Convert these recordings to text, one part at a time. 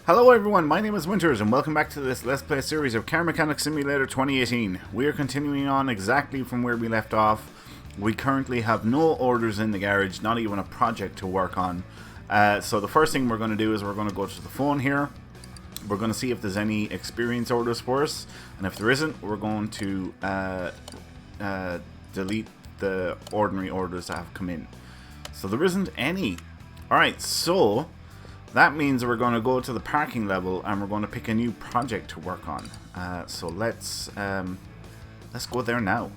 Hello everyone, my name is Winters and welcome back to this Let's Play series of Car Mechanic Simulator 2018. We are continuing on exactly from where we left off. We currently have no orders in the garage, not even a project to work on. So the first thing we're going to do is we're going to go to the phone here. We're going to see if there's any experience orders for us. And if there isn't, we're going to delete the ordinary orders that have come in. So there isn't any. Alright, so that means we're going to go to the parking level and we're going to pick a new project to work on. So let's go there now.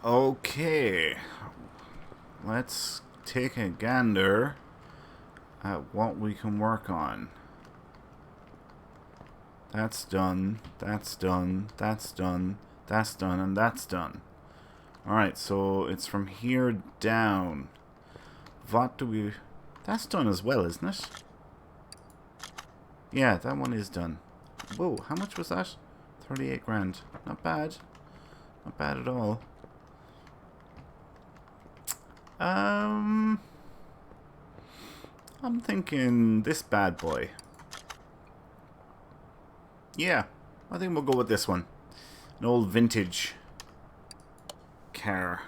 Okay, let's take a gander at what we can work on. That's done, that's done, that's done, that's done, and that's done. Alright, so it's from here down. What do we... That's done as well, isn't it? Yeah, that one is done. Whoa, how much was that? 38 grand. Not bad. Not bad at all. I'm thinking this bad boy. Yeah, I think we'll go with this one. An old vintage car.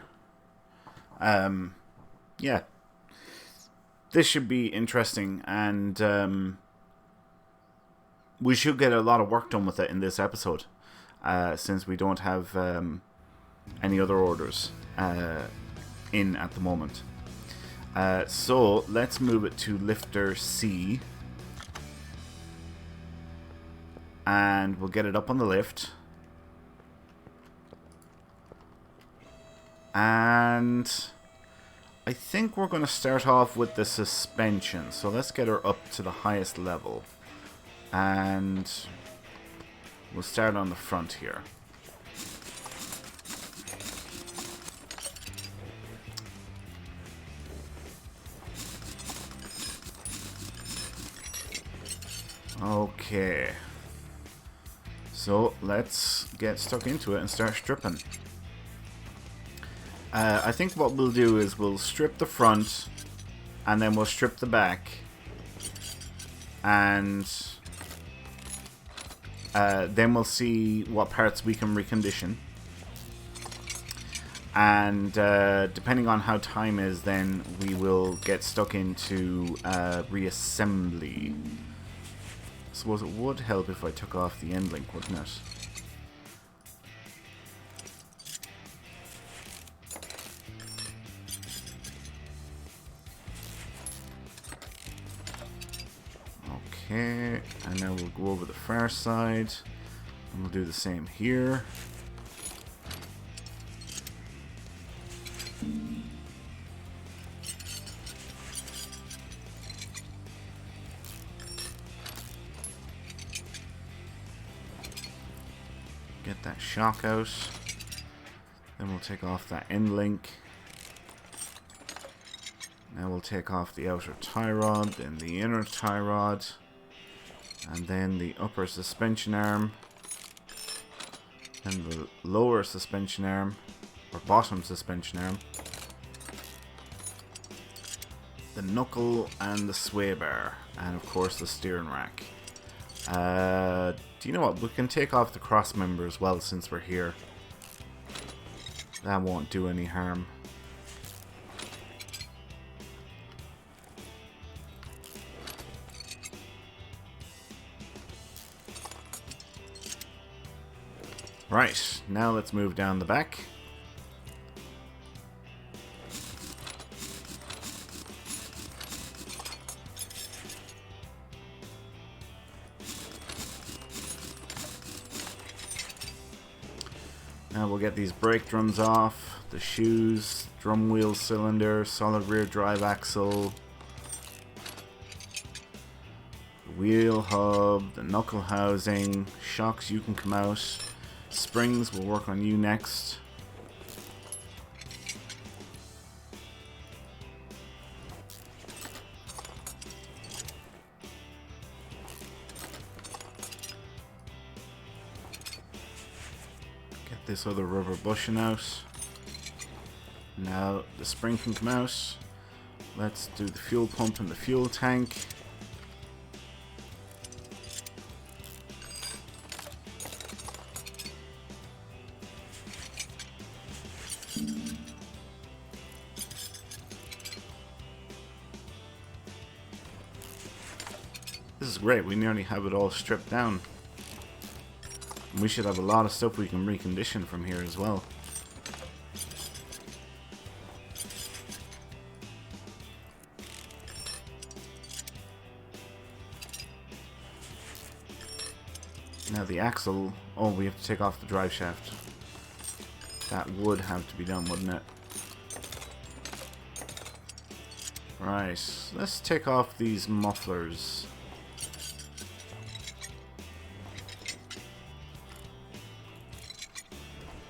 Yeah. This should be interesting, and we should get a lot of work done with it in this episode, since we don't have any other orders in at the moment. So let's move it to lifter C and we'll get it up on the lift, and I think we're going to start off with the suspension. So let's get her up to the highest level and we'll start on the front here. Okay, so let's get stuck into it and start stripping. I think what we'll do is we'll strip the front and then we'll strip the back, and then we'll see what parts we can recondition, and depending on how time is, then we will get stuck into reassembly. I suppose it would help if I took off the end link, wouldn't it? Okay, and now we'll go over the far side, and we'll do the same here. Get that shock out. Then we'll take off that end link. Now we'll take off the outer tie rod, then the inner tie rod, and then the upper suspension arm, and the lower suspension arm, or bottom suspension arm, the knuckle and the sway bar, and of course the steering rack. Do you know what? We can take off the cross member as well since we're here. That won't do any harm. Right, now let's move down the back. Now we'll get these brake drums off, the shoes, drum wheel cylinder, solid rear drive axle, wheel hub, the knuckle housing, shocks you can come out, Springs, we'll work on you next. Get this other rubber bushing out. Now the spring can come out. Let's do the fuel pump and the fuel tank. This is great, we nearly have it all stripped down. And we should have a lot of stuff we can recondition from here as well. Now the axle, oh, we have to take off the drive shaft. That would have to be done, wouldn't it? Right, let's take off these mufflers.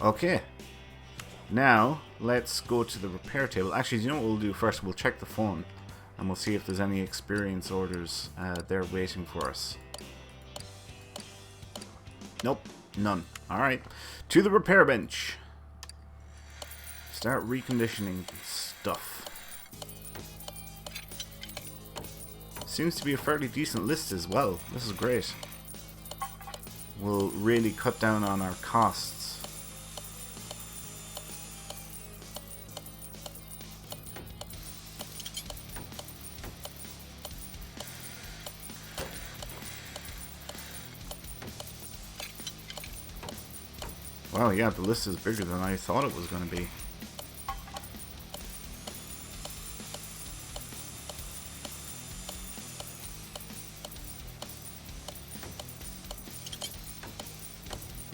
Okay. Now, let's go to the repair table. Actually, do you know what we'll do first? We'll check the phone, and we'll see if there's any experience orders there waiting for us. Nope, none. Alright, to the repair bench. Start reconditioning stuff. Seems to be a fairly decent list as well. This is great. We'll really cut down on our costs. Wow, yeah, the list is bigger than I thought it was going to be.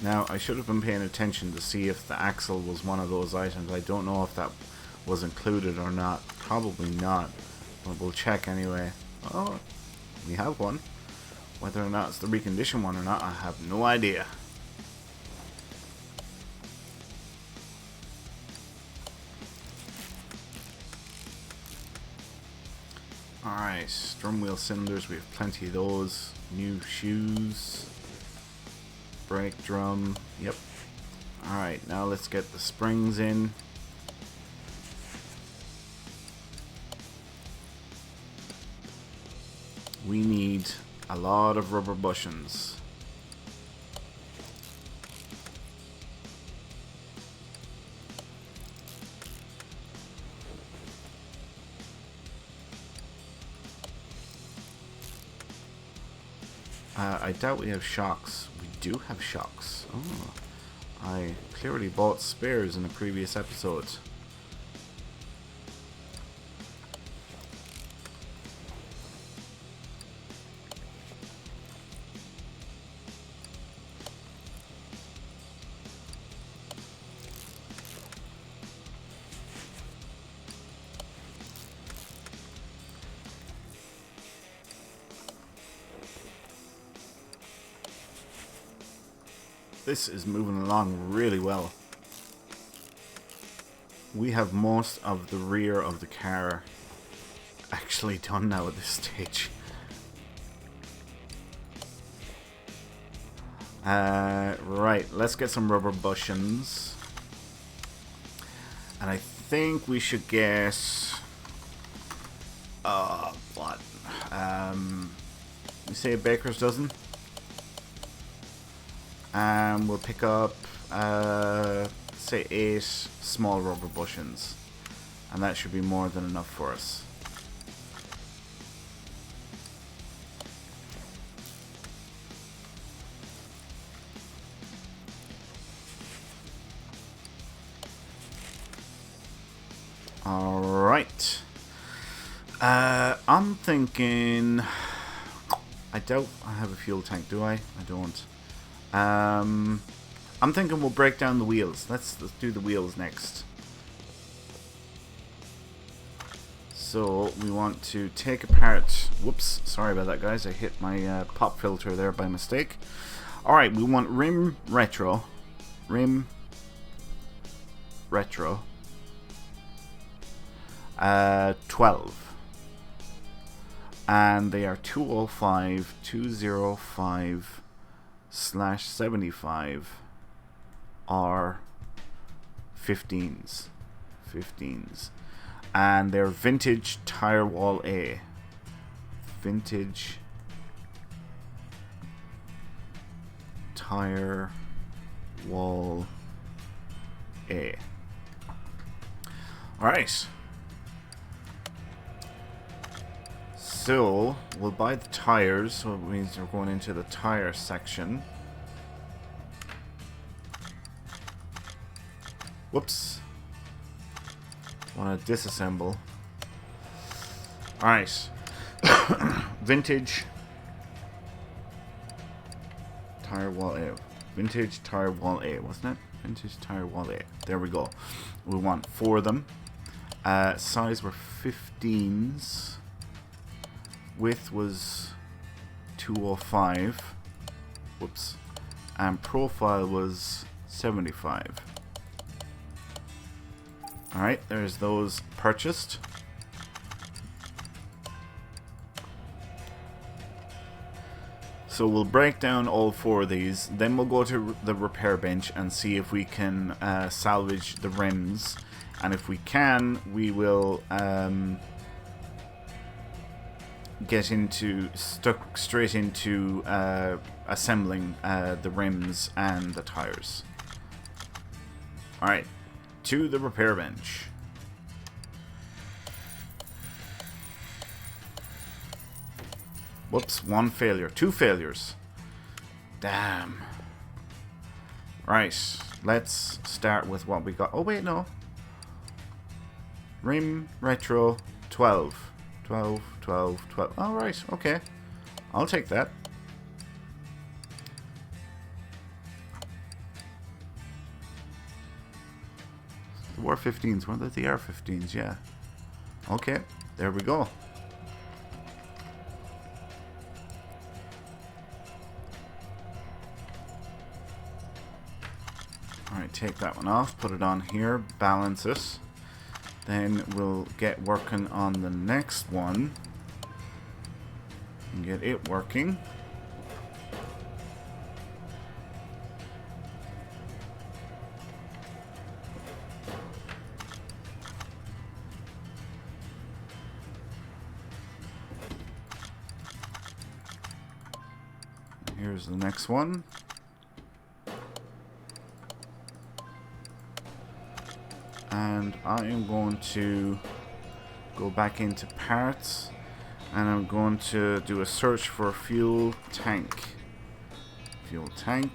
Now, I should have been paying attention to see if the axle was one of those items. I don't know if that was included or not. Probably not, but we'll check anyway. Oh, we have one. Whether or not it's the reconditioned one or not, I have no idea. Alright, drum wheel cylinders, we have plenty of those. New shoes. Brake drum, yep. Alright, now let's get the springs in. We need a lot of rubber bushings. I doubt we have shocks. We do have shocks. Oh, I clearly bought spares in a previous episode. This is moving along really well. We have most of the rear of the car actually done now at this stage. Right, let's get some rubber bushings. And I think we should get... what? You say a baker's dozen? And we'll pick up, say 8 small rubber bushings. And that should be more than enough for us. Alright. I'm thinking... I doubt I have a fuel tank, do I? I don't. I'm thinking we'll break down the wheels. Let's do the wheels next. So we want to take apart... Whoops, sorry about that, guys. I hit my pop filter there by mistake. Alright, we want rim retro. rim, retro, 12. And they are 205/75 are 15s. And they're vintage tire wall A. Vintage tire wall A. Alright. So, we'll buy the tires, so it means we're going into the tire section. Whoops. Want to disassemble. Alright. Vintage tire wall A. Vintage tire wall A, wasn't it? Vintage tire wall A. There we go. We want 4 of them. Size were 15s. Width was 205. Whoops. And profile was 75. Alright, there's those purchased. So we'll break down all 4 of these, then we'll go to the repair bench and see if we can salvage the rims. And if we can, we will get stuck straight into assembling the rims and the tires. Alright, to the repair bench. Whoops, 1 failure. 2 failures. Damn. Right, let's start with what we got. Oh wait, no. Rim, retro, 12. 12. Alright, okay. I'll take that. The were 15s, weren't they? They are 15s, yeah. Okay, there we go. Alright, take that one off, put it on here, balance it. Then we'll get working on the next one. And get it working. Here's the next one. And I am going to go back into parts and I'm going to do a search for fuel tank. Fuel tank,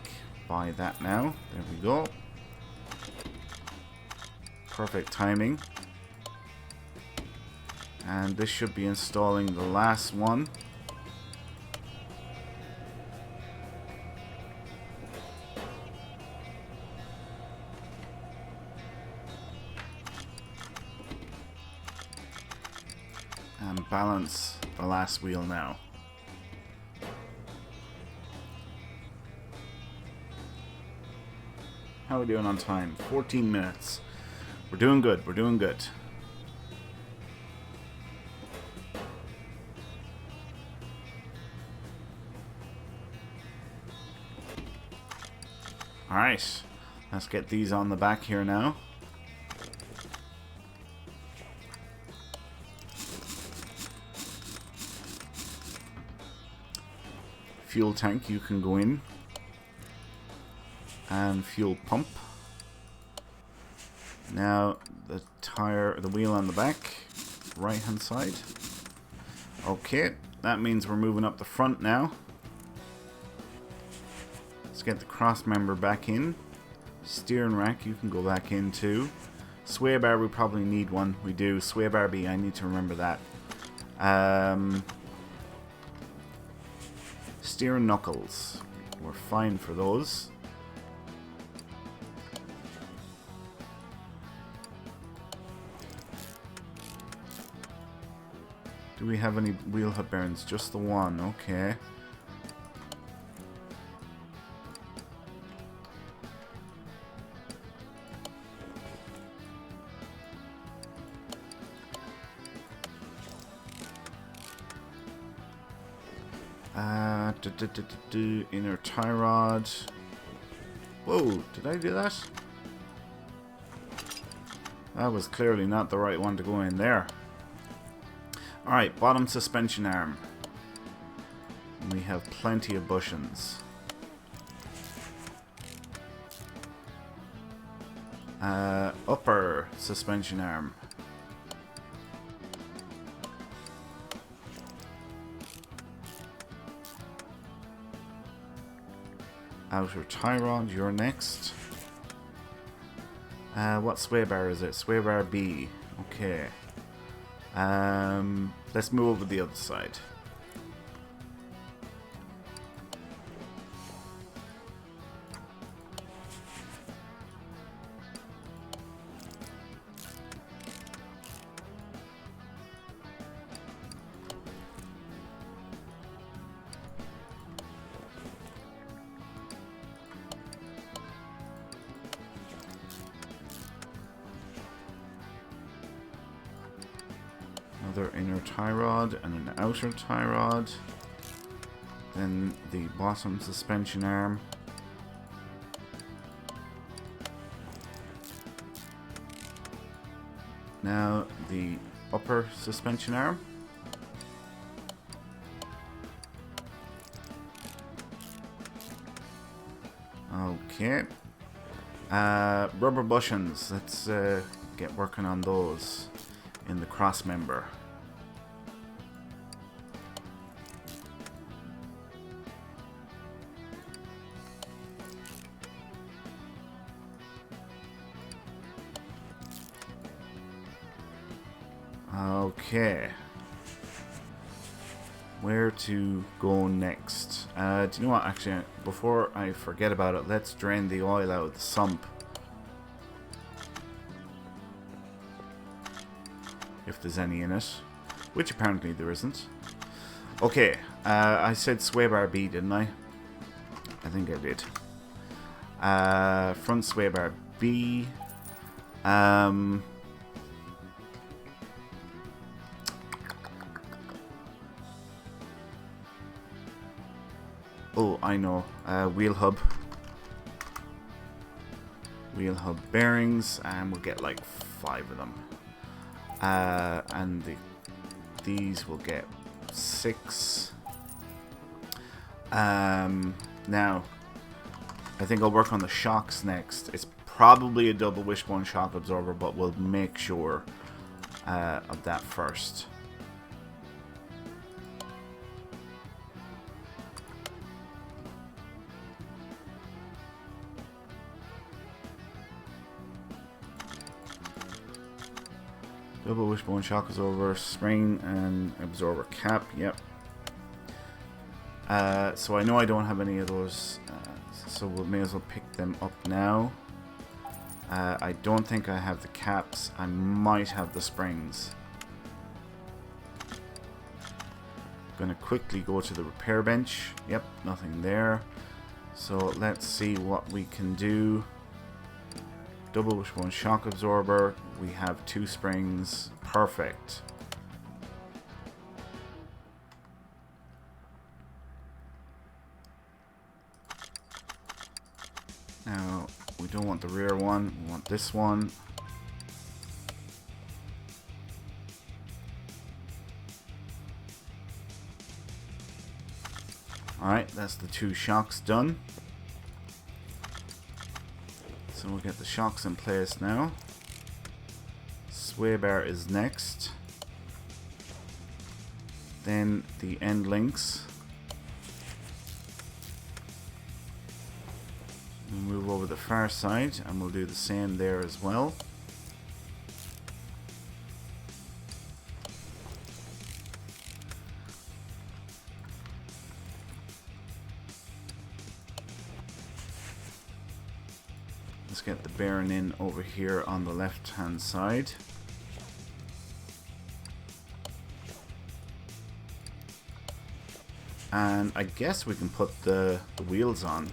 buy that now. There we go. Perfect timing. And this should be installing the last one. And balance the last wheel now. How are we doing on time? 14 minutes. We're doing good. We're doing good. Alright. Let's get these on the back here now. Fuel tank, you can go in. And fuel pump. Now the tire, the wheel on the back, right hand side. Okay, that means we're moving up the front now. Let's get the cross member back in. Steering rack, you can go back in too. Sway bar, we probably need one. We do. Sway bar B, I need to remember that. Steering knuckles, we're fine for those. Do we have any wheel hub bearings? Just the one, okay. Inner tie rod. Whoa, did I do that? That was clearly not the right one to go in there. Alright, bottom suspension arm. We have plenty of bushings. Upper suspension arm. Outer tie rod, you're next. What sway bar is it? Sway bar B. Okay. Let's move over to the other side. Another inner tie rod and an outer tie rod. Then the bottom suspension arm. Now the upper suspension arm. Okay. Rubber bushings. Let's get working on those in the cross member. Okay. Where to go next? Do you know what? Actually, before I forget about it, let's drain the oil out of the sump. If there's any in it. Which apparently there isn't. Okay. I said sway bar B, didn't I? I think I did. Front sway bar B. Oh, I know. Wheel hub. Wheel hub bearings, and we'll get like 5 of them. And these will get 6. Now, I think I'll work on the shocks next. It's probably a double wishbone shock absorber, but we'll make sure of that first. Double wishbone shock absorber, spring and absorber cap, yep. So I know I don't have any of those, so we may as well pick them up now. I don't think I have the caps. I might have the springs. Gonna quickly go to the repair bench. Yep, nothing there. So let's see what we can do. Double wishbone shock absorber. We have 2 springs. Perfect. Now, we don't want the rear one. We want this one. Alright, that's the 2 shocks done. So we'll get the shocks in place now. Sway bar is next. Then the end links. We'll move over the far side and we'll do the same there as well. Let's get the bearing in over here on the left hand side. And I guess we can put the wheels on.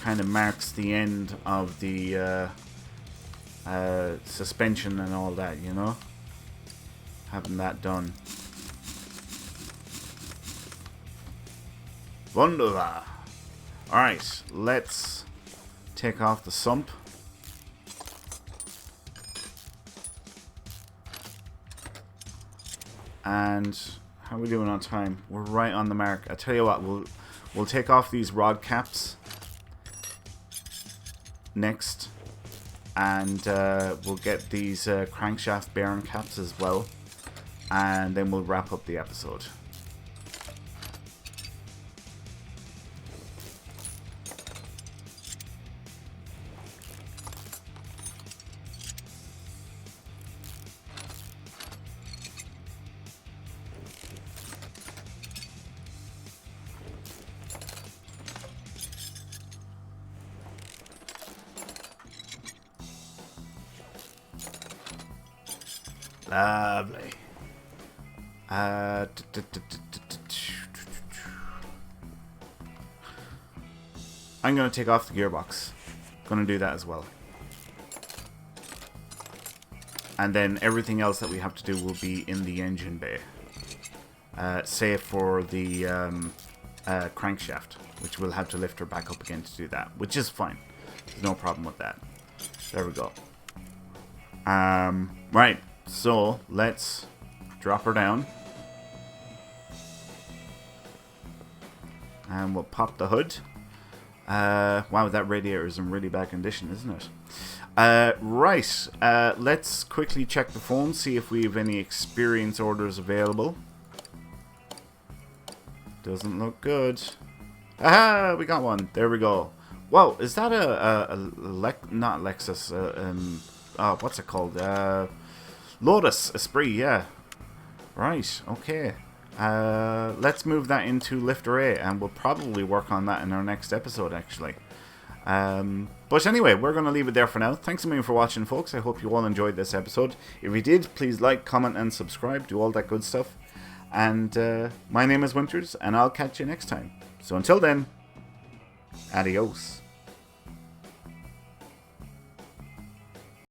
Kind of marks the end of the suspension and all that, you know? Having that done. Wunderbar. Alright, let's take off the sump. And how are we doing on time? We're right on the mark. I tell you what, we'll take off these rod caps next, and we'll get these crankshaft bearing caps as well, and then we'll wrap up the episode. Lovely. I'm going to take off the gearbox. Going to do that as well. And then everything else that we have to do will be in the engine bay. Save for the crankshaft, which we'll have to lift her back up again to do that, which is fine. There's no problem with that. There we go. Right. So, let's drop her down. And we'll pop the hood. Wow, that radiator is in really bad condition, isn't it? Right. Let's quickly check the phone, see if we have any experience orders available. Doesn't look good. Aha! We got one. There we go. Whoa, is that not Lexus, what's it called? Lotus Esprit, yeah. Right, okay. Let's move that into Lifter A, and we'll probably work on that in our next episode, actually. But anyway, we're going to leave it there for now. Thanks a million for watching, folks. I hope you all enjoyed this episode. If you did, please like, comment, and subscribe. Do all that good stuff. And my name is Winters, and I'll catch you next time. So until then, adios.